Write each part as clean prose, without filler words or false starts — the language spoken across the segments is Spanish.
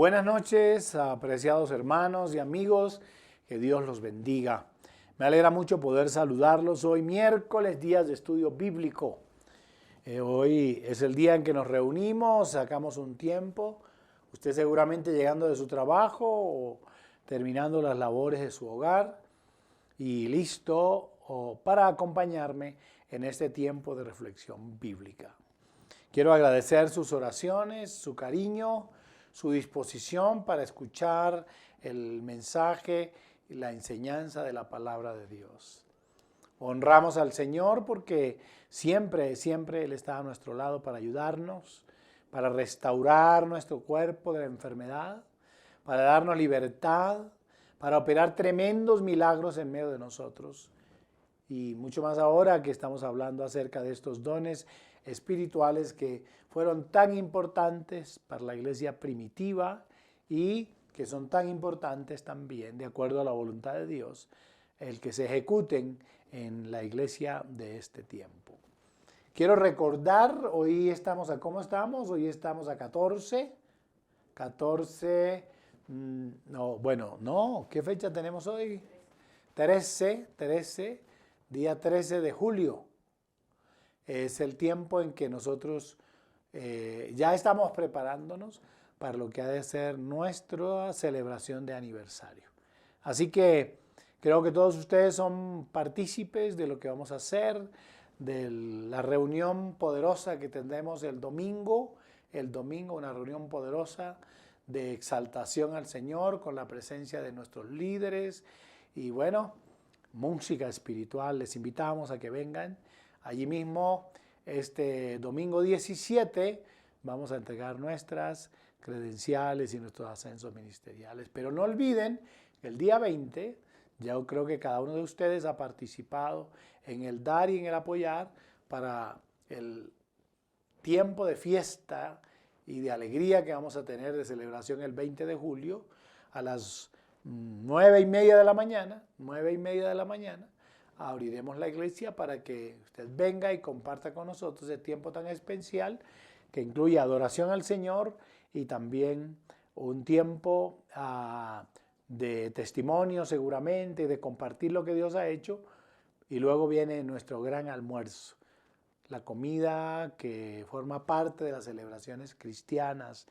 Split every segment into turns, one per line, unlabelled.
Buenas noches, apreciados hermanos y amigos, que Dios los bendiga. Me alegra mucho poder saludarlos hoy miércoles, días de estudio bíblico. Hoy es el día en que nos reunimos, sacamos un tiempo, usted seguramente llegando de su trabajo o terminando las labores de su hogar y listo para acompañarme en este tiempo de reflexión bíblica. Quiero agradecer sus oraciones, su cariño, su disposición para escuchar el mensaje y la enseñanza de la palabra de Dios. Honramos al Señor porque siempre Él está a nuestro lado para ayudarnos, para restaurar nuestro cuerpo de la enfermedad, para darnos libertad, para operar tremendos milagros en medio de nosotros. Y mucho más ahora que estamos hablando acerca de estos dones espirituales que fueron tan importantes para la iglesia primitiva y que son tan importantes también, de acuerdo a la voluntad de Dios, el que se ejecuten en la iglesia de este tiempo. Quiero recordar, hoy estamos a, ¿cómo estamos? Hoy estamos a 14, ¿qué fecha tenemos hoy? 13, día 13 de julio. Es el tiempo en que nosotros ya estamos preparándonos para lo que ha de ser nuestra celebración de aniversario. Así que creo que todos ustedes son partícipes de lo que vamos a hacer, de la reunión poderosa que tendremos el domingo, una reunión poderosa de exaltación al Señor con la presencia de nuestros líderes y bueno, música espiritual. Les invitamos a que vengan. Allí mismo, este domingo 17, vamos a entregar nuestras credenciales y nuestros ascensos ministeriales. Pero no olviden, el día 20, yo creo que cada uno de ustedes ha participado en el dar y en el apoyar para el tiempo de fiesta y de alegría que vamos a tener de celebración el 20 de julio a las 9:30 de la mañana. Abriremos la iglesia para que usted venga y comparta con nosotros ese tiempo tan especial que incluye adoración al Señor y también un tiempo de testimonio seguramente, de compartir lo que Dios ha hecho y luego viene nuestro gran almuerzo, la comida que forma parte de las celebraciones cristianas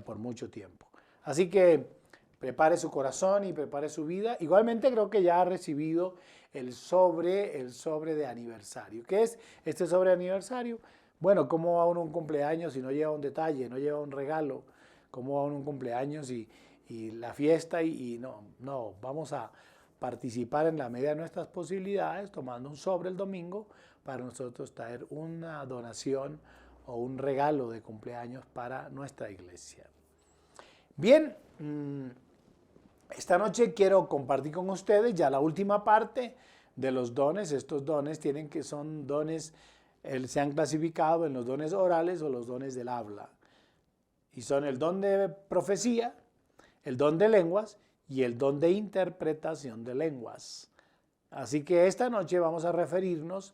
por mucho tiempo. Así que prepare su corazón y prepare su vida. Igualmente creo que ya ha recibido el sobre de aniversario. ¿Qué es este sobre de aniversario? Bueno, ¿cómo va uno un cumpleaños si no lleva un detalle, no lleva un regalo? ¿Cómo va uno un cumpleaños y la fiesta no, vamos a participar en la medida de nuestras posibilidades tomando un sobre el domingo para nosotros traer una donación o un regalo de cumpleaños para nuestra iglesia. Bien, esta noche quiero compartir con ustedes ya la última parte de los dones. Estos dones son dones, se han clasificado en los dones orales o los dones del habla. Y son el don de profecía, el don de lenguas y el don de interpretación de lenguas. Así que esta noche vamos a referirnos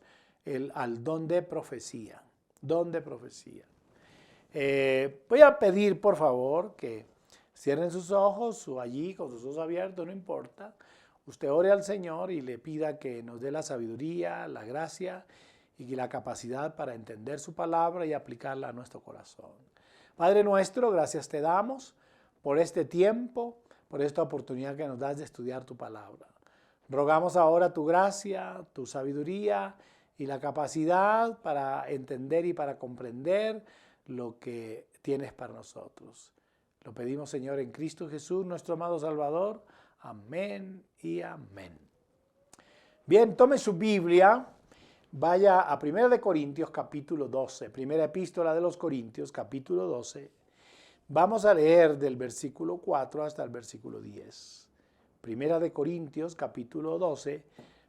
al don de profecía. Don de profecía. Voy a pedir, por favor, que cierren sus ojos o allí con sus ojos abiertos, no importa. Usted ore al Señor y le pida que nos dé la sabiduría, la gracia y la capacidad para entender su palabra y aplicarla a nuestro corazón. Padre nuestro, gracias te damos por este tiempo, por esta oportunidad que nos das de estudiar tu palabra. Rogamos ahora tu gracia, tu sabiduría y la capacidad para entender y para comprender lo que tienes para nosotros. Lo pedimos, Señor, en Cristo Jesús, nuestro amado Salvador. Amén y amén. Bien, tome su Biblia, vaya a 1 de Corintios capítulo 12, primera epístola de los Corintios capítulo 12. Vamos a leer del versículo 4 hasta el versículo 10. Primera de Corintios capítulo 12,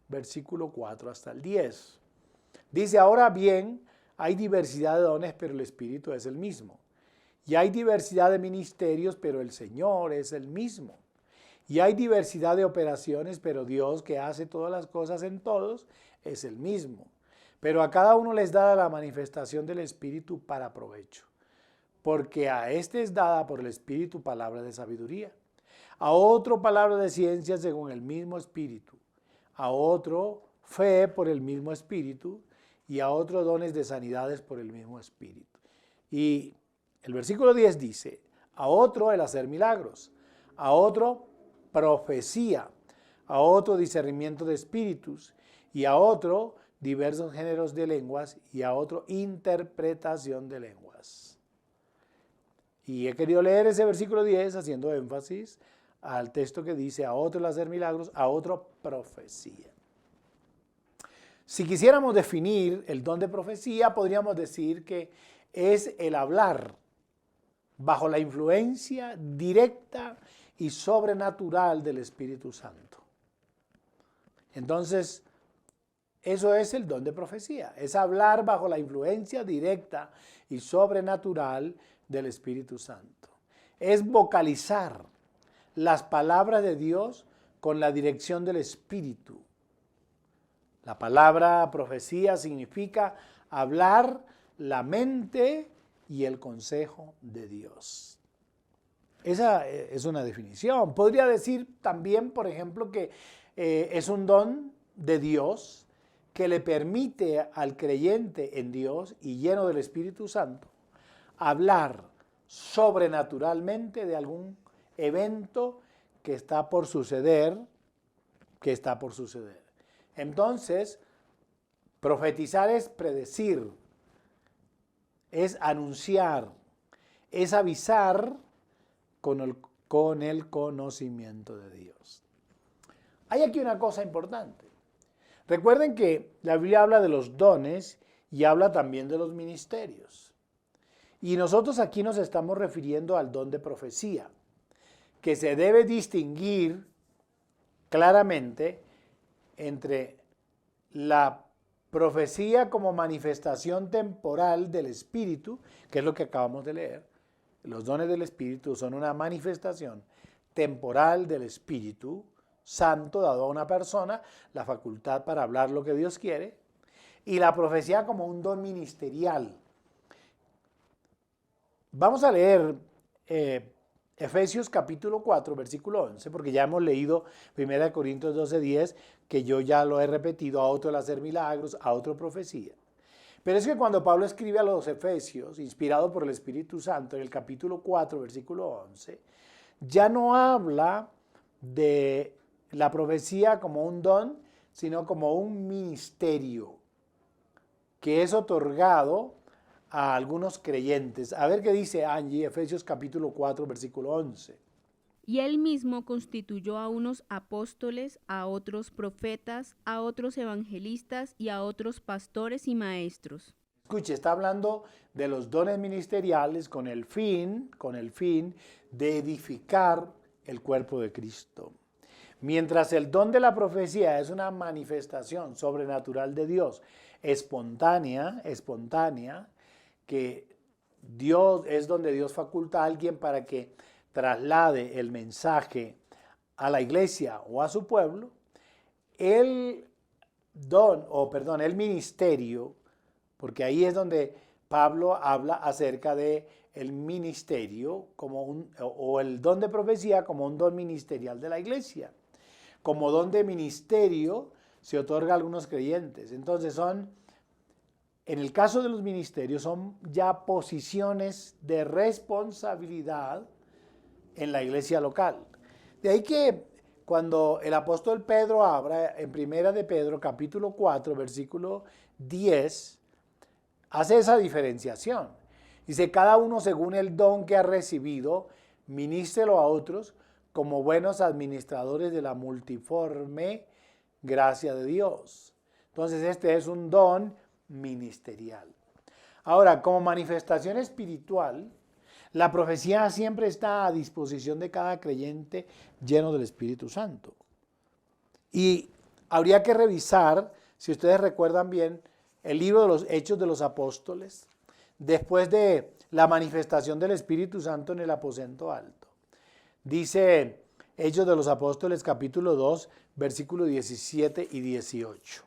versículo 4 hasta el 10. Dice, ahora bien, hay diversidad de dones, pero el Espíritu es el mismo. Y hay diversidad de ministerios, pero el Señor es el mismo. Y hay diversidad de operaciones, pero Dios, que hace todas las cosas en todos, es el mismo. Pero a cada uno les da la manifestación del Espíritu para provecho. porque a este es dada por el Espíritu palabra de sabiduría, a otro palabra de ciencia según el mismo Espíritu, a otro fe por el mismo Espíritu y a otro dones de sanidades por el mismo Espíritu. Y el versículo 10 dice, a otro el hacer milagros, a otro profecía, a otro discernimiento de espíritus y a otro diversos géneros de lenguas y a otro interpretación de lenguas. Y he querido leer ese versículo 10 haciendo énfasis al texto que dice a otro el hacer milagros, a otro profecía. Si quisiéramos definir el don de profecía, podríamos decir que es el hablar bajo la influencia directa y sobrenatural del Espíritu Santo. Entonces, eso es el don de profecía, es hablar bajo la influencia directa y sobrenatural del Espíritu Santo. Es vocalizar las palabras de Dios con la dirección del Espíritu. La palabra profecía significa hablar la mente y el consejo de Dios. Esa es una definición. Podría decir también, por ejemplo, que es un don de Dios que le permite al creyente en Dios y lleno del Espíritu Santo hablar sobrenaturalmente de algún evento que está por suceder, Entonces, profetizar es predecir, es anunciar, es avisar con el conocimiento de Dios. Hay aquí una cosa importante. Recuerden que la Biblia habla de los dones y habla también de los ministerios. Y nosotros aquí nos estamos refiriendo al don de profecía, que se debe distinguir claramente entre la profecía como manifestación temporal del Espíritu, que es lo que acabamos de leer. Los dones del Espíritu son una manifestación temporal del Espíritu Santo dado a una persona, la facultad para hablar lo que Dios quiere, y la profecía como un don ministerial. Vamos a leer Efesios capítulo 4, versículo 11, porque ya hemos leído 1 Corintios 12, 10, que yo ya lo he repetido, a otro el hacer milagros, a otro profecía. Pero es que cuando Pablo escribe a los Efesios, inspirado por el Espíritu Santo, en el capítulo 4, versículo 11, ya no habla de la profecía como un don, sino como un ministerio que es otorgado a algunos creyentes. A ver qué dice Angie, Efesios capítulo 4, versículo 11.
Y él mismo constituyó a unos apóstoles, a otros profetas, a otros evangelistas y a otros pastores y maestros.
Escuche, está hablando de los dones ministeriales con el fin de edificar el cuerpo de Cristo. Mientras el don de la profecía es una manifestación sobrenatural de Dios, espontánea, que Dios es donde Dios faculta a alguien para que traslade el mensaje a la iglesia o a su pueblo, el ministerio, porque ahí es donde Pablo habla acerca de el ministerio o el don de profecía como un don ministerial de la iglesia. Como don de ministerio se otorga a algunos creyentes. Entonces en el caso de los ministerios, son ya posiciones de responsabilidad en la iglesia local. De ahí que cuando el apóstol Pedro habla en 1 de Pedro capítulo 4 versículo 10, hace esa diferenciación. Dice, cada uno según el don que ha recibido, ministrelo a otros como buenos administradores de la multiforme gracia de Dios. Entonces este es un don ministerial. Ahora, como manifestación espiritual, la profecía siempre está a disposición de cada creyente lleno del Espíritu Santo. Y habría que revisar, si ustedes recuerdan bien, el libro de los Hechos de los Apóstoles, después de la manifestación del Espíritu Santo en el aposento alto. Dice Hechos de los Apóstoles capítulo 2, versículos 17 y 18.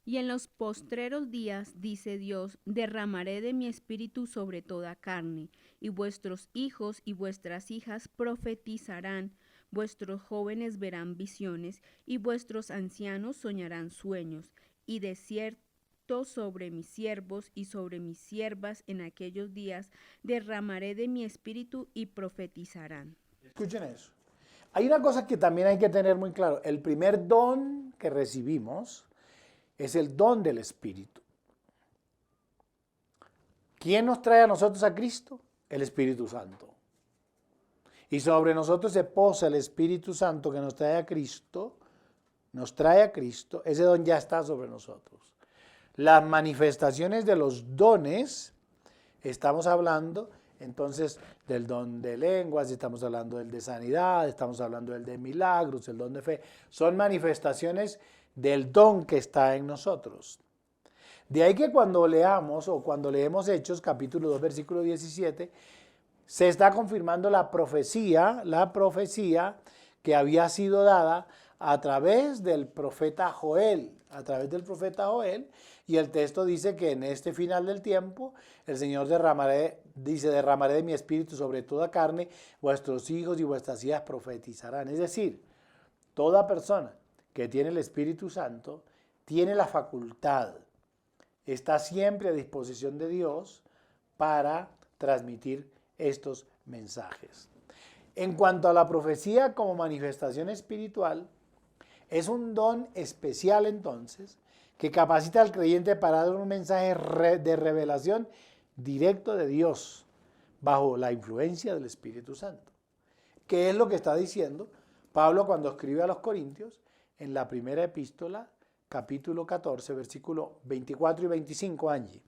Y en los postreros días, dice Dios, derramaré de mi espíritu sobre toda carne, y vuestros hijos y vuestras hijas profetizarán, vuestros jóvenes verán visiones, y vuestros ancianos soñarán sueños, y de cierto sobre mis siervos y sobre mis siervas en aquellos días derramaré de mi espíritu y profetizarán.
Escuchen eso. Hay una cosa que también hay que tener muy claro. El primer don que recibimos es el don del Espíritu. ¿Quién nos trae a nosotros a Cristo? El Espíritu Santo. Y sobre nosotros se posa el Espíritu Santo que nos trae a Cristo. Nos trae a Cristo. Ese don ya está sobre nosotros. Las manifestaciones de los dones, estamos hablando entonces del don de lenguas, estamos hablando del de sanidad, estamos hablando del de milagros, el don de fe. Son manifestaciones del don que está en nosotros. De ahí que cuando leamos o cuando leemos Hechos capítulo 2 versículo 17, se está confirmando la profecía que había sido dada a través del profeta Joel, y el texto dice que en este final del tiempo el Señor derramaré de mi espíritu sobre toda carne, vuestros hijos y vuestras hijas profetizarán. Es decir, toda persona que tiene el Espíritu Santo tiene la facultad, está siempre a disposición de Dios para transmitir estos mensajes. En cuanto a la profecía como manifestación espiritual, es un don especial entonces que capacita al creyente para dar un mensaje de revelación directo de Dios bajo la influencia del Espíritu Santo. ¿Qué es lo que está diciendo Pablo cuando escribe a los Corintios en la primera epístola, capítulo 14, versículo 24 y 25, Angie?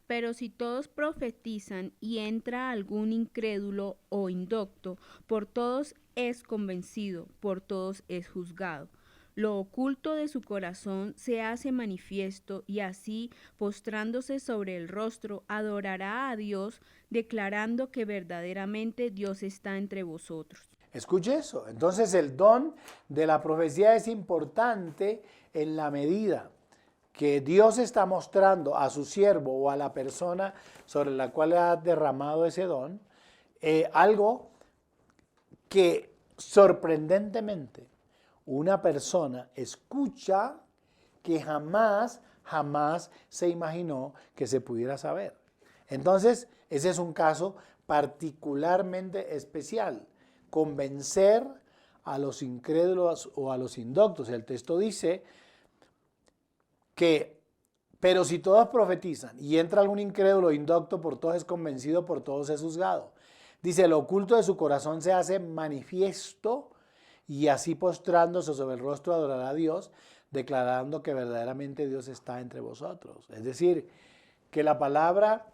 Pero si todos profetizan y entra algún incrédulo o indocto, por todos es convencido, por todos es juzgado. Lo oculto de su corazón se hace manifiesto y así, postrándose sobre el rostro, adorará a Dios, declarando que verdaderamente Dios está entre vosotros.
Escuche eso. Entonces el don de la profecía es importante en la medida que Dios está mostrando a su siervo o a la persona sobre la cual ha derramado ese don, algo que sorprendentemente una persona escucha que jamás se imaginó que se pudiera saber. Entonces, ese es un caso particularmente especial. Convencer a los incrédulos o a los indoctos. El texto dice que, pero si todos profetizan y entra algún incrédulo o indocto, por todos es convencido, por todos es juzgado. Dice, lo oculto de su corazón se hace manifiesto y así postrándose sobre el rostro adorará a Dios, declarando que verdaderamente Dios está entre vosotros. Es decir, que la palabra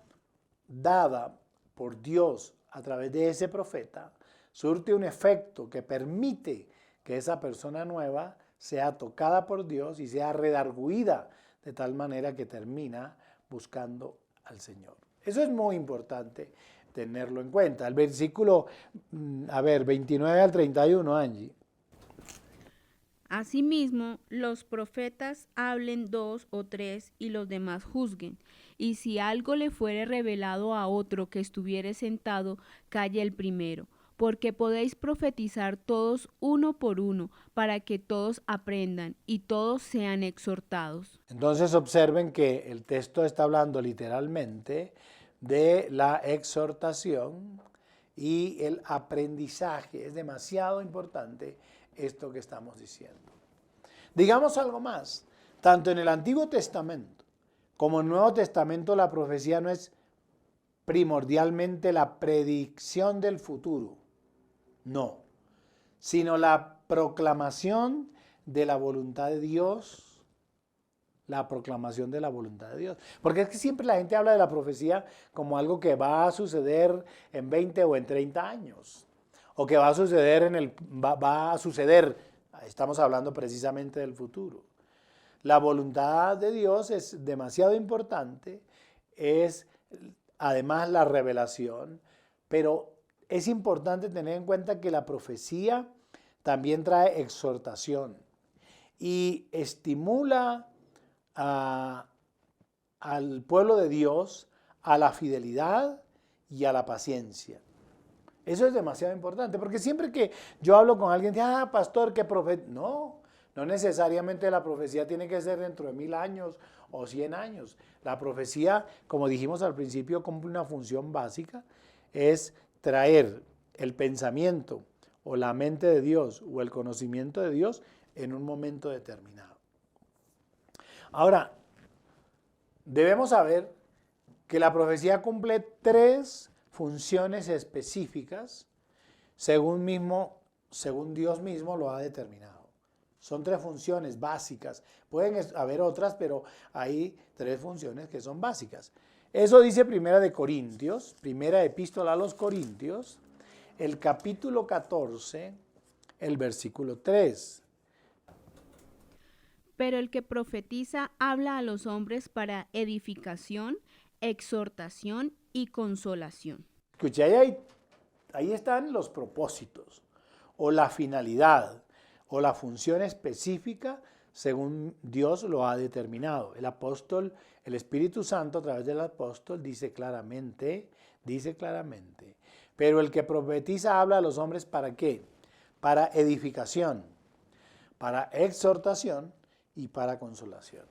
dada por Dios a través de ese profeta surte un efecto que permite que esa persona nueva sea tocada por Dios y sea redarguida de tal manera que termina buscando al Señor. Eso es muy importante tenerlo en cuenta. El versículo, 29 al 31, Angie.
Asimismo, los profetas hablen 2 o 3 y los demás juzguen. Y si algo le fuere revelado a otro que estuviere sentado, calle el primero. Porque podéis profetizar todos uno por uno, para que todos aprendan y todos sean exhortados.
Entonces observen que el texto está hablando literalmente de la exhortación y el aprendizaje. Es demasiado importante esto que estamos diciendo. Digamos algo más. Tanto en el Antiguo Testamento como en el Nuevo Testamento la profecía no es primordialmente la predicción del futuro. No, sino la proclamación de la voluntad de Dios, la proclamación de la voluntad de Dios. Porque es que siempre la gente habla de la profecía como algo que va a suceder en 20 o en 30 años, o que va a suceder estamos hablando precisamente del futuro. La voluntad de Dios es demasiado importante, es además la revelación, pero es importante tener en cuenta que la profecía también trae exhortación. y estimula al pueblo de Dios a la fidelidad y a la paciencia. Eso es demasiado importante, porque siempre que yo hablo con alguien, pastor, ¿qué profeta? No necesariamente la profecía tiene que ser dentro de 1000 años o 100 años. La profecía, como dijimos al principio, cumple una función básica, es traer el pensamiento o la mente de Dios o el conocimiento de Dios en un momento determinado. Ahora, debemos saber que la profecía cumple 3 funciones específicas según Dios mismo lo ha determinado. Son 3 funciones básicas. Pueden haber otras, pero hay 3 funciones que son básicas. Eso dice Primera de Corintios, Primera Epístola a los Corintios, el capítulo 14, el versículo 3.
Pero el que profetiza habla a los hombres para edificación, exhortación y consolación.
Escuché, ahí están los propósitos, o la finalidad, o la función específica según Dios lo ha determinado. El apóstol, el Espíritu Santo a través del apóstol dice claramente, pero el que profetiza habla a los hombres ¿para qué? Para edificación, para exhortación y para consolación.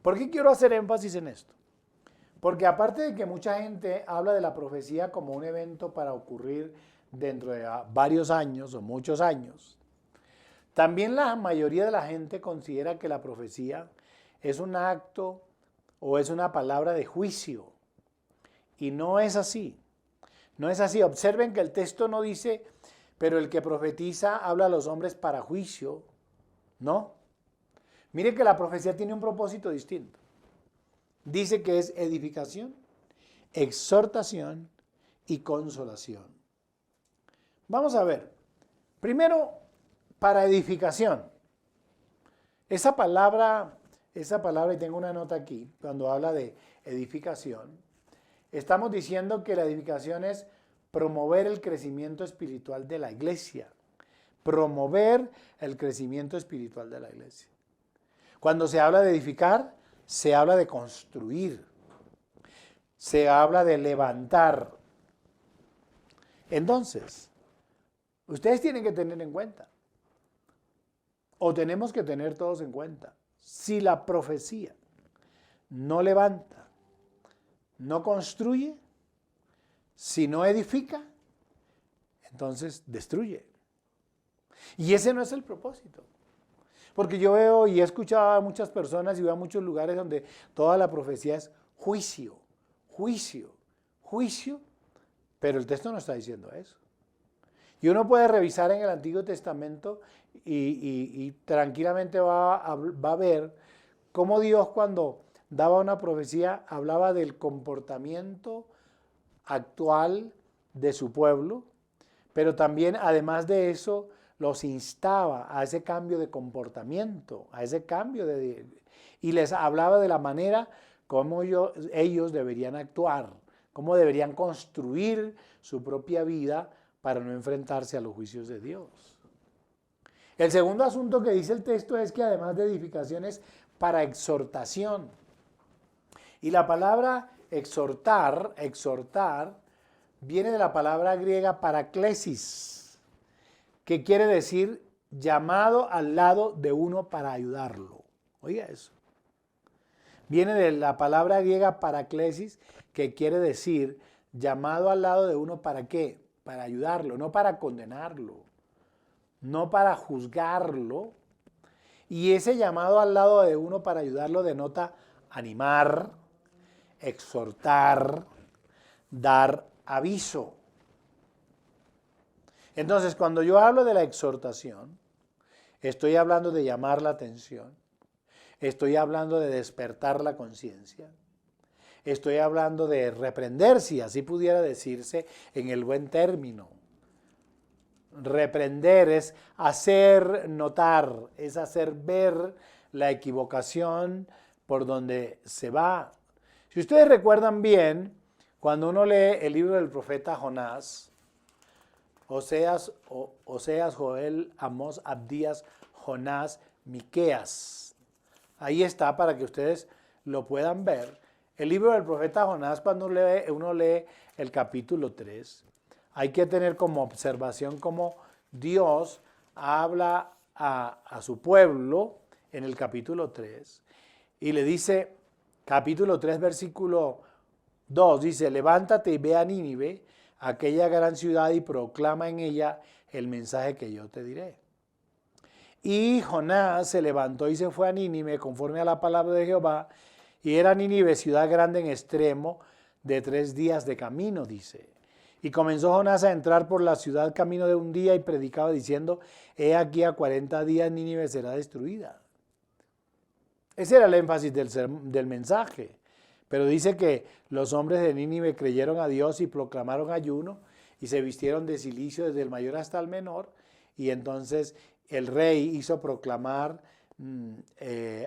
¿Por qué quiero hacer énfasis en esto? Porque aparte de que mucha gente habla de la profecía como un evento para ocurrir dentro de varios años o muchos años, también la mayoría de la gente considera que la profecía es un acto o es una palabra de juicio. Y no es así. No es así. Observen que el texto no dice, pero el que profetiza habla a los hombres para juicio. No. Mire que la profecía tiene un propósito distinto. Dice que es edificación, exhortación y consolación. Vamos a ver. Primero, para edificación. Esa palabra, y tengo una nota aquí, cuando habla de edificación, estamos diciendo que la edificación es promover el crecimiento espiritual de la iglesia. Promover el crecimiento espiritual de la iglesia. Cuando se habla de edificar, se habla de construir, se habla de levantar. Entonces, ustedes tienen que tener en cuenta, o tenemos que tener todos en cuenta, si la profecía no levanta, no construye, si no edifica, entonces destruye. Y ese no es el propósito. Porque yo veo y he escuchado a muchas personas y veo a muchos lugares donde toda la profecía es juicio, juicio, juicio, pero el texto no está diciendo eso. Y uno puede revisar en el Antiguo Testamento y tranquilamente va a ver cómo Dios cuando daba una profecía hablaba del comportamiento actual de su pueblo, pero también además de eso los instaba a ese cambio de comportamiento, a ese cambio y les hablaba de la manera como ellos deberían actuar, cómo deberían construir su propia vida para no enfrentarse a los juicios de Dios. El segundo asunto que dice el texto es que además de edificación es para exhortación. Y la palabra exhortar, viene de la palabra griega paraklesis, que quiere decir llamado al lado de uno para ayudarlo. Oiga eso. Viene de la palabra griega paraklesis, que quiere decir llamado al lado de uno ¿para qué? Para ayudarlo, no para condenarlo, no para juzgarlo. Y ese llamado al lado de uno para ayudarlo denota animar, exhortar, dar aviso. Entonces, cuando yo hablo de la exhortación, estoy hablando de llamar la atención, estoy hablando de despertar la conciencia, estoy hablando de reprender, si así pudiera decirse en el buen término. Reprender es hacer notar, es hacer ver la equivocación por donde se va. Si ustedes recuerdan bien, cuando uno lee el libro del profeta Jonás, Oseas, Joel, Amós, Abdías, Jonás, Miqueas. Ahí está para que ustedes lo puedan ver. El libro del profeta Jonás, cuando uno lee el capítulo 3, hay que tener como observación cómo Dios habla a su pueblo en el capítulo 3 y le dice, capítulo 3, versículo 2, dice, levántate y ve a Nínive, aquella gran ciudad, y proclama en ella el mensaje que yo te diré. Y Jonás se levantó y se fue a Nínive conforme a la palabra de Jehová, y era Nínive ciudad grande en extremo, de 3 días de camino, dice. Y comenzó Jonás a entrar por la ciudad camino de un día y predicaba diciendo, he aquí a 40 días Nínive será destruida. Ese era el énfasis del mensaje. Pero dice que los hombres de Nínive creyeron a Dios y proclamaron ayuno y se vistieron de cilicio desde el mayor hasta el menor. Y entonces el rey hizo proclamar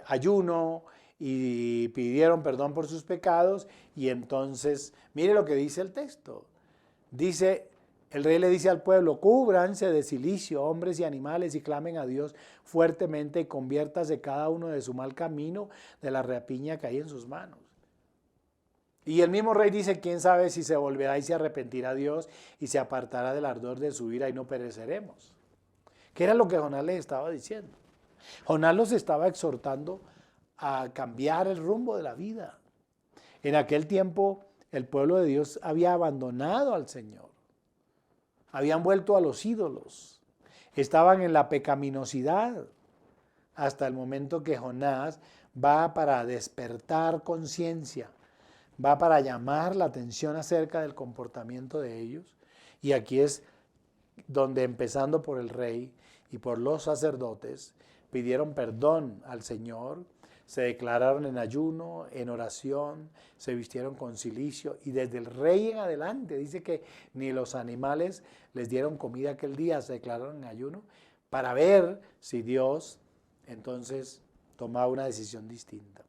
ayuno y pidieron perdón por sus pecados. Y entonces, mire lo que dice el texto. Dice, el rey le dice al pueblo, cúbranse de cilicio, hombres y animales, y clamen a Dios fuertemente y conviértase cada uno de su mal camino, de la rapiña que hay en sus manos. Y el mismo rey dice, quién sabe si se volverá y se arrepentirá a Dios y se apartará del ardor de su ira y no pereceremos. ¿Qué era lo que Jonás les estaba diciendo? Jonás los estaba exhortando a cambiar el rumbo de la vida. En aquel tiempo el pueblo de Dios había abandonado al Señor. Habían vuelto a los ídolos. Estaban en la pecaminosidad hasta el momento que Jonás va para despertar conciencia. Va para llamar la atención acerca del comportamiento de ellos. Y aquí es donde, empezando por el rey y por los sacerdotes, pidieron perdón al Señor, se declararon en ayuno, en oración, se vistieron con cilicio, y desde el rey en adelante dice que ni los animales les dieron comida aquel día, se declararon en ayuno, para ver si Dios entonces tomaba una decisión distinta.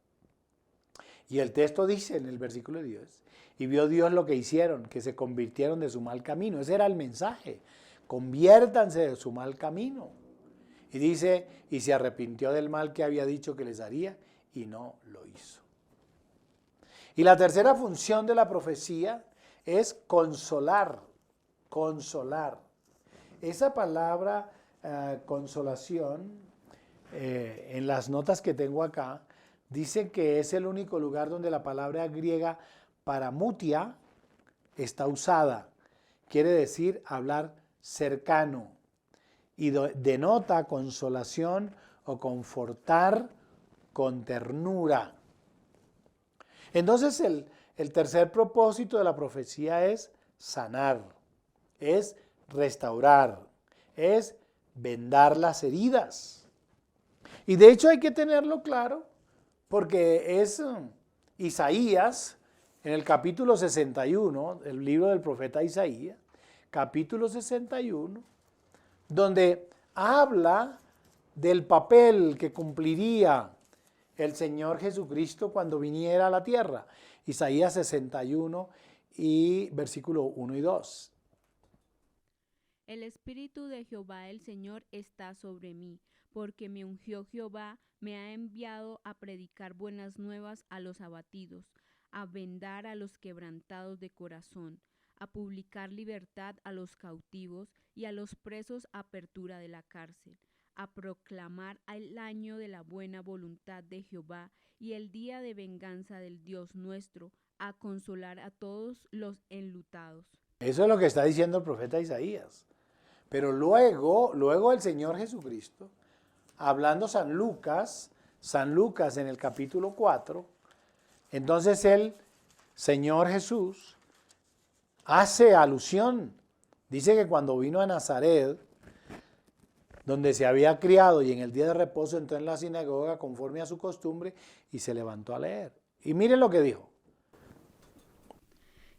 Y el texto dice en el versículo 10, y vio Dios lo que hicieron, que se convirtieron de su mal camino. Ese era el mensaje, conviértanse de su mal camino. Y dice, y se arrepintió del mal que había dicho que les haría, y no lo hizo. Y la tercera función de la profecía es consolar, consolar. Esa palabra consolación, en las notas que tengo acá, dice que es el único lugar donde la palabra griega paramutia está usada. Quiere decir hablar cercano y denota consolación o confortar con ternura. Entonces el tercer propósito de la profecía es sanar, es restaurar, es vendar las heridas. Y de hecho hay que tenerlo claro, porque es Isaías, en el capítulo 61, el libro del profeta Isaías, capítulo 61, donde habla del papel que cumpliría el Señor Jesucristo cuando viniera a la tierra. Isaías 61 y versículo 1 y 2.
El Espíritu de Jehová el Señor está sobre mí, porque me ungió Jehová, me ha enviado a predicar buenas nuevas a los abatidos, a vendar a los quebrantados de corazón, a publicar libertad a los cautivos y a los presos apertura de la cárcel, a proclamar el año de la buena voluntad de Jehová y el día de venganza del Dios nuestro, a consolar a todos los enlutados.
Eso es lo que está diciendo el profeta Isaías. Pero luego el Señor Jesucristo, hablando San Lucas en el capítulo 4, entonces el Señor Jesús hace alusión. Dice que cuando vino a Nazaret, donde se había criado, y en el día de reposo entró en la sinagoga conforme a su costumbre y se levantó a leer. Y miren lo que dijo.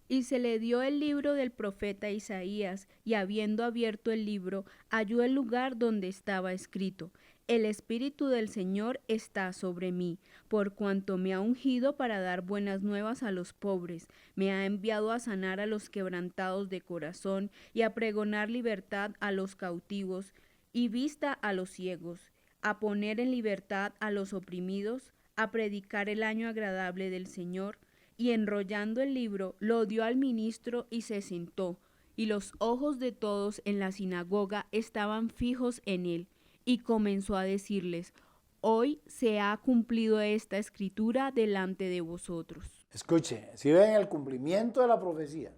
Y se le dio el libro del profeta Isaías, y habiendo abierto el libro, halló el lugar donde estaba escrito: El Espíritu del Señor está sobre mí, por cuanto me ha ungido para dar buenas nuevas a los pobres, me ha enviado a sanar a los quebrantados de corazón, y a pregonar libertad a los cautivos, y vista a los ciegos, a poner en libertad a los oprimidos, a predicar el año agradable del Señor, y enrollando el libro, lo dio al ministro y se sentó, y los ojos de todos en la sinagoga estaban fijos en él, y comenzó a decirles: Hoy se ha cumplido esta escritura delante de vosotros.
Escuche, si ven el cumplimiento de la profecía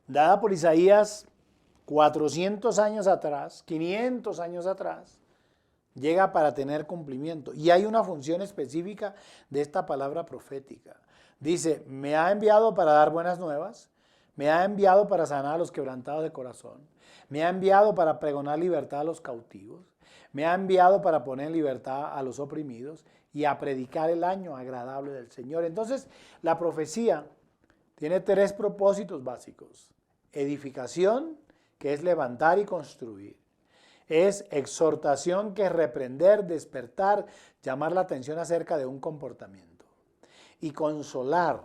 dada por Isaías 400 años atrás, 500 años atrás, llega para tener cumplimiento. Y hay una función específica de esta palabra profética. Dice, me ha enviado para dar buenas nuevas, me ha enviado para sanar a los quebrantados de corazón, me ha enviado para pregonar libertad a los cautivos, me ha enviado para poner en libertad a los oprimidos y a predicar el año agradable del Señor. Entonces, la profecía tiene tres propósitos básicos. Edificación, que es levantar y construir. Es exhortación, que es reprender, despertar, llamar la atención acerca de un comportamiento. Y consolar,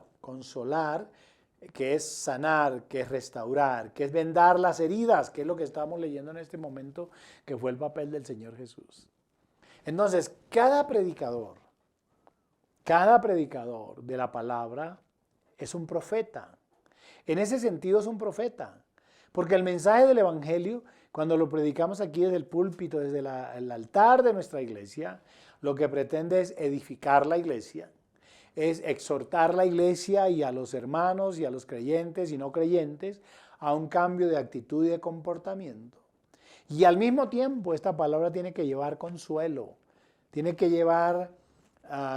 que es sanar, que es restaurar, que es vendar las heridas, que es lo que estamos leyendo en este momento, que fue el papel del Señor Jesús. Entonces, cada predicador de la palabra es un profeta. En ese sentido es un profeta, porque el mensaje del Evangelio, cuando lo predicamos aquí desde el púlpito, desde el altar de nuestra iglesia, lo que pretende es edificar la iglesia, es exhortar la iglesia y a los hermanos y a los creyentes y no creyentes a un cambio de actitud y de comportamiento. Y al mismo tiempo esta palabra tiene que llevar consuelo, tiene que llevar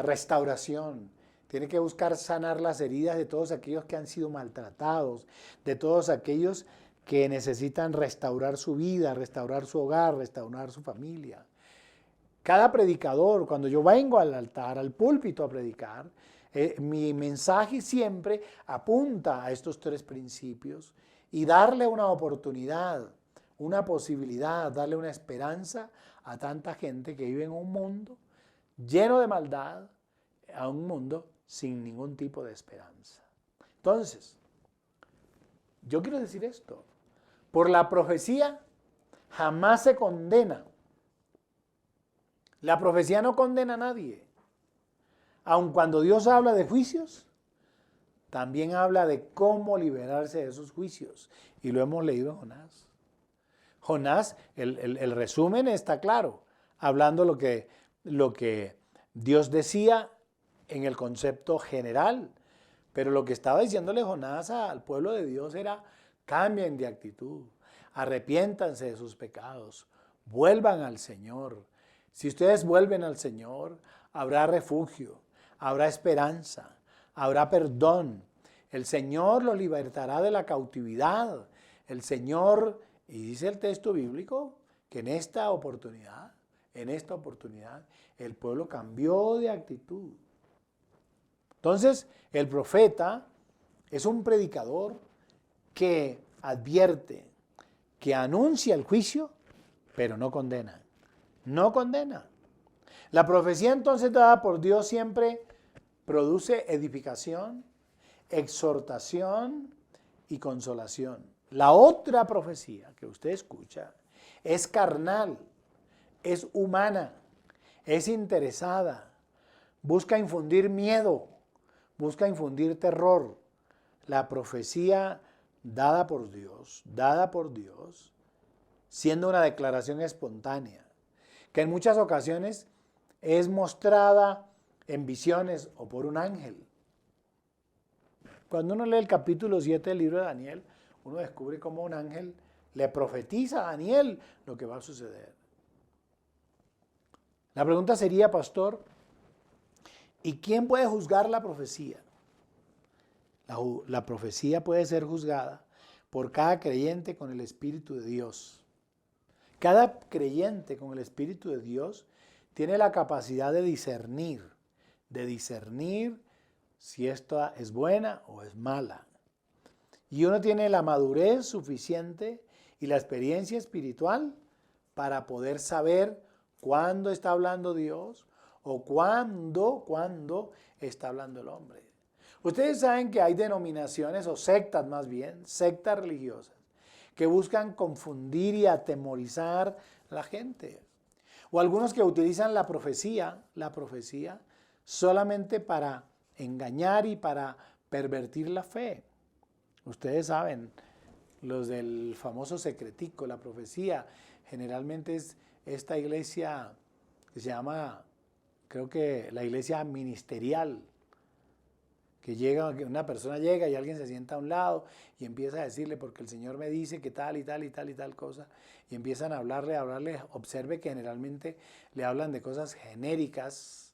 restauración, tiene que buscar sanar las heridas de todos aquellos que han sido maltratados, de todos aquellos que necesitan restaurar su vida, restaurar su hogar, restaurar su familia. Cada predicador, cuando yo vengo al altar, al púlpito a predicar, mi mensaje siempre apunta a estos tres principios y darle una oportunidad, una posibilidad, darle una esperanza a tanta gente que vive en un mundo lleno de maldad, a un mundo sin ningún tipo de esperanza. Entonces, yo quiero decir esto, por la profecía jamás se condena. La profecía no condena a nadie. Aun cuando Dios habla de juicios, también habla de cómo liberarse de esos juicios. Y lo hemos leído en Jonás. Jonás, el resumen está claro, hablando lo que Dios decía en el concepto general. Pero lo que estaba diciéndole Jonás al pueblo de Dios era: cambien de actitud, arrepiéntanse de sus pecados, vuelvan al Señor. Si ustedes vuelven al Señor, habrá refugio, habrá esperanza, habrá perdón. El Señor los libertará de la cautividad. El Señor, y dice el texto bíblico, que en esta oportunidad, el pueblo cambió de actitud. Entonces, el profeta es un predicador que advierte, que anuncia el juicio, pero no condena. No condena. La profecía entonces dada por Dios siempre produce edificación, exhortación y consolación. La otra profecía que usted escucha es carnal, es humana, es interesada, busca infundir miedo, busca infundir terror. La profecía dada por Dios, siendo una declaración espontánea, que en muchas ocasiones es mostrada en visiones o por un ángel. Cuando uno lee el capítulo 7 del libro de Daniel, uno descubre cómo un ángel le profetiza a Daniel lo que va a suceder. La pregunta sería, pastor, ¿y quién puede juzgar la profecía? La profecía puede ser juzgada por cada creyente con el Espíritu de Dios. Cada creyente con el Espíritu de Dios tiene la capacidad de discernir si esta es buena o es mala. Y uno tiene la madurez suficiente y la experiencia espiritual para poder saber cuándo está hablando Dios o cuándo está hablando el hombre. Ustedes saben que hay denominaciones o sectas más bien, sectas religiosas, que buscan confundir y atemorizar a la gente. O algunos que utilizan la profecía solamente para engañar y para pervertir la fe. Ustedes saben, los del famoso secretico, la profecía, generalmente es esta iglesia que se llama, creo que la iglesia ministerial, que una persona llega y alguien se sienta a un lado y empieza a decirle, porque el Señor me dice que tal y tal y tal y tal cosa, y empiezan a hablarle, observe que generalmente le hablan de cosas genéricas,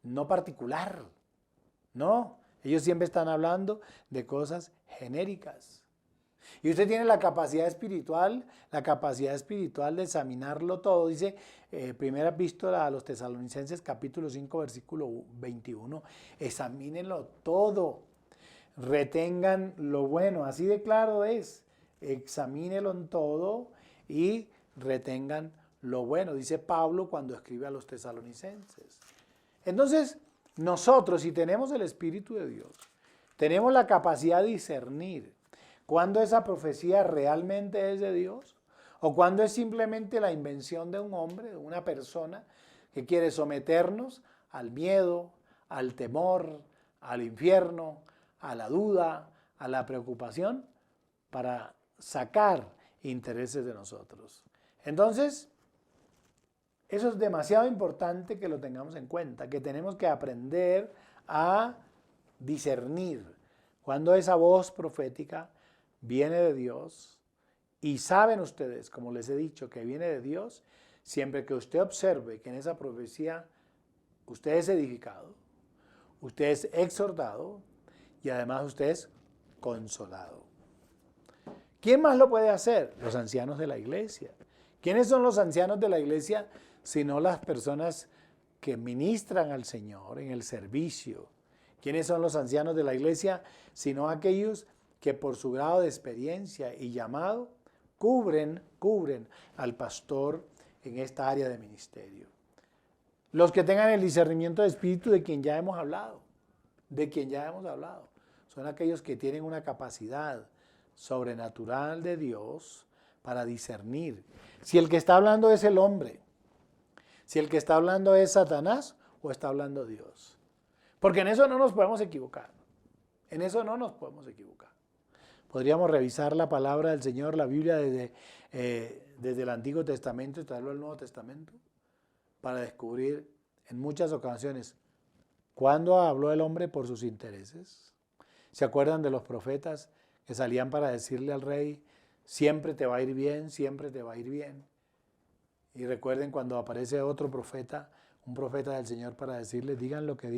no particular, no, ellos siempre están hablando de cosas genéricas. Y usted tiene la capacidad espiritual de examinarlo todo. Dice, primera epístola a los Tesalonicenses, capítulo 5, versículo 21, examínenlo todo, retengan lo bueno, así de claro es, examínenlo en todo y retengan lo bueno, dice Pablo cuando escribe a los Tesalonicenses. Entonces, nosotros, si tenemos el Espíritu de Dios, tenemos la capacidad de discernir cuándo esa profecía realmente es de Dios o cuándo es simplemente la invención de un hombre, de una persona que quiere someternos al miedo, al temor, al infierno, a la duda, a la preocupación, para sacar intereses de nosotros. Entonces, eso es demasiado importante que lo tengamos en cuenta, que tenemos que aprender a discernir cuando esa voz profética viene de Dios. Y saben ustedes, como les he dicho, que viene de Dios, siempre que usted observe que en esa profecía usted es edificado, usted es exhortado y además usted es consolado. ¿Quién más lo puede hacer? Los ancianos de la iglesia. ¿Quiénes son los ancianos de la iglesia? Sino las personas que ministran al Señor en el servicio. ¿Quiénes son los ancianos de la iglesia? Sino aquellos que por su grado de experiencia y llamado cubren al pastor en esta área de ministerio. Los que tengan el discernimiento de espíritu de quien ya hemos hablado, son aquellos que tienen una capacidad sobrenatural de Dios para discernir si el que está hablando es el hombre, si el que está hablando es Satanás o está hablando Dios. Porque en eso no nos podemos equivocar. Podríamos revisar la palabra del Señor, la Biblia, desde el Antiguo Testamento y traerlo al Nuevo Testamento, para descubrir en muchas ocasiones cuándo habló el hombre por sus intereses. ¿Se acuerdan de los profetas que salían para decirle al rey, siempre te va a ir bien, siempre te va a ir bien? Y recuerden cuando aparece otro profeta, un profeta del Señor, para decirle, digan, lo que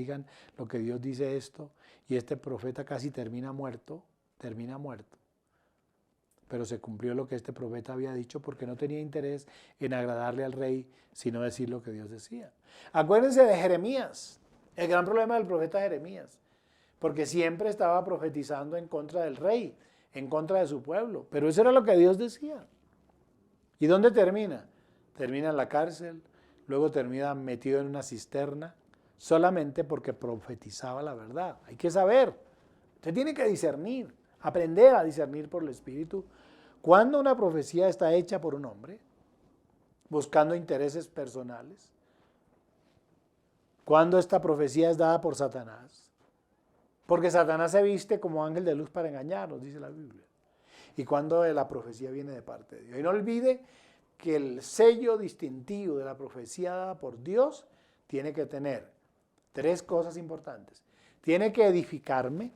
Dios dice esto, y este profeta casi termina muerto, pero se cumplió lo que este profeta había dicho porque no tenía interés en agradarle al rey, sino decir lo que Dios decía. Acuérdense de Jeremías, el gran problema del profeta Jeremías, porque siempre estaba profetizando en contra del rey, en contra de su pueblo, pero eso era lo que Dios decía. ¿Y dónde termina? Termina en la cárcel, luego termina metido en una cisterna, solamente porque profetizaba la verdad. Hay que saber, usted tiene que discernir, aprender a discernir por el Espíritu, cuando una profecía está hecha por un hombre, buscando intereses personales, cuando esta profecía es dada por Satanás, porque Satanás se viste como ángel de luz para engañarnos, dice la Biblia, y cuando la profecía viene de parte de Dios. Y no olvide que el sello distintivo de la profecía dada por Dios tiene que tener tres cosas importantes. Tiene que edificarme,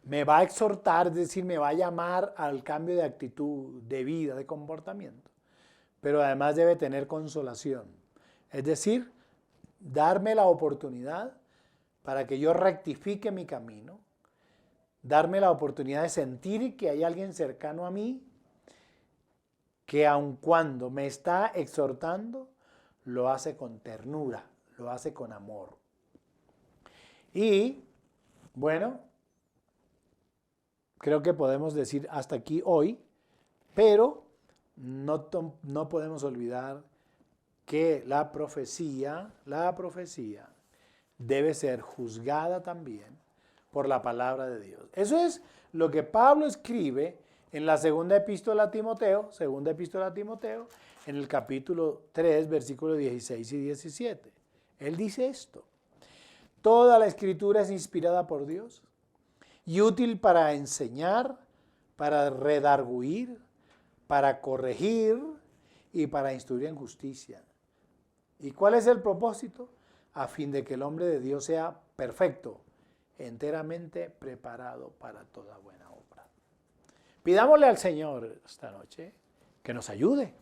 me va a exhortar, es decir, me va a llamar al cambio de actitud, de vida, de comportamiento, pero además debe tener consolación, es decir, darme la oportunidad para que yo rectifique mi camino, darme la oportunidad de sentir que hay alguien cercano a mí que aun cuando me está exhortando, lo hace con ternura, lo hace con amor. Y, bueno, creo que podemos decir hasta aquí hoy, pero no podemos olvidar que la profecía debe ser juzgada también por la palabra de Dios. Eso es lo que Pablo escribe en la segunda epístola a Timoteo, en el capítulo 3, versículos 16 y 17. Él dice esto: toda la escritura es inspirada por Dios y útil para enseñar, para redarguir, para corregir y para instruir en justicia. ¿Y cuál es el propósito? A fin de que el hombre de Dios sea perfecto, enteramente preparado para toda buena obra. Pidámosle al Señor esta noche que nos ayude.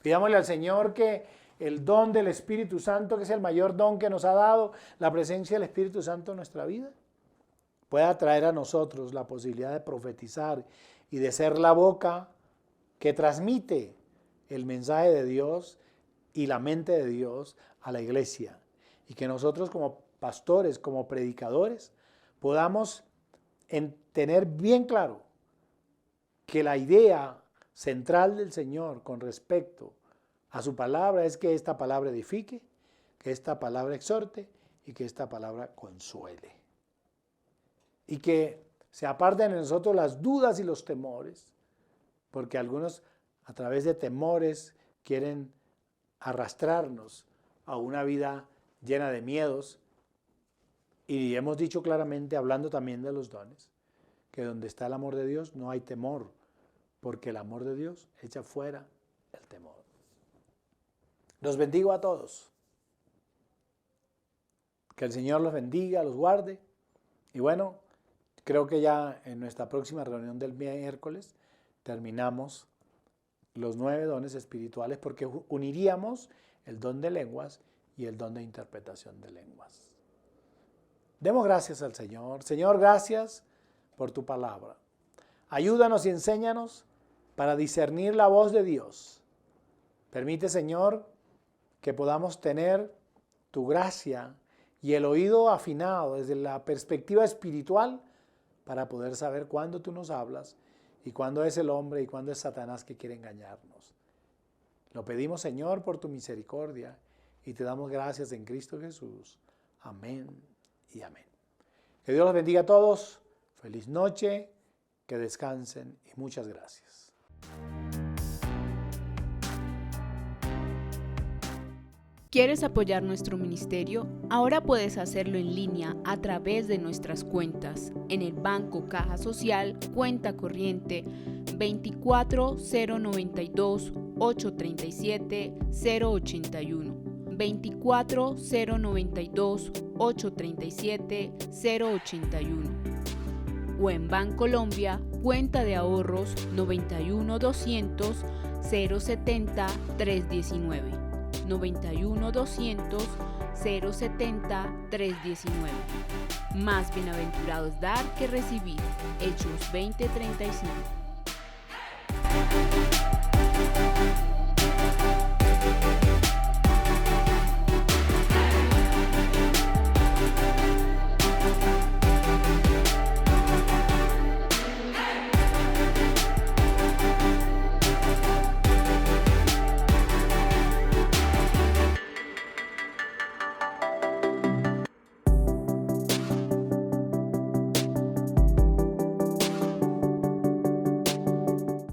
Pidámosle al Señor que el don del Espíritu Santo, que es el mayor don que nos ha dado, la presencia del Espíritu Santo en nuestra vida, pueda traer a nosotros la posibilidad de profetizar y de ser la boca que transmite el mensaje de Dios y la mente de Dios a la iglesia. Y que nosotros como pastores, como predicadores, podamos tener bien claro que la idea central del Señor con respecto a su palabra es que esta palabra edifique, que esta palabra exhorte y que esta palabra consuele. Y que se aparten de nosotros las dudas y los temores, porque algunos a través de temores quieren arrastrarnos a una vida llena de miedos. Y hemos dicho claramente, hablando también de los dones, que donde está el amor de Dios no hay temor, porque el amor de Dios echa fuera el temor. Los bendigo a todos. Que el Señor los bendiga, los guarde. Y bueno, creo que ya en nuestra próxima reunión del miércoles terminamos los 9 dones espirituales, porque uniríamos el don de lenguas y el don de interpretación de lenguas. Demos gracias al Señor. Señor, gracias por tu palabra. Ayúdanos y enséñanos para discernir la voz de Dios. Permite, Señor, que podamos tener tu gracia y el oído afinado desde la perspectiva espiritual para poder saber cuándo tú nos hablas y cuándo es el hombre y cuándo es Satanás que quiere engañarnos. Lo pedimos, Señor, por tu misericordia y te damos gracias en Cristo Jesús. Amén y amén. Que Dios los bendiga a todos. Feliz noche, que descansen y muchas gracias.
¿Quieres apoyar nuestro ministerio? Ahora puedes hacerlo en línea a través de nuestras cuentas. En el Banco Caja Social, cuenta corriente 24092 837 081. 24092 837 081. O en Bancolombia, cuenta de ahorros 91200 070 319. 91200 070 319. Más bienaventurados dar que recibir. Hechos 20:35.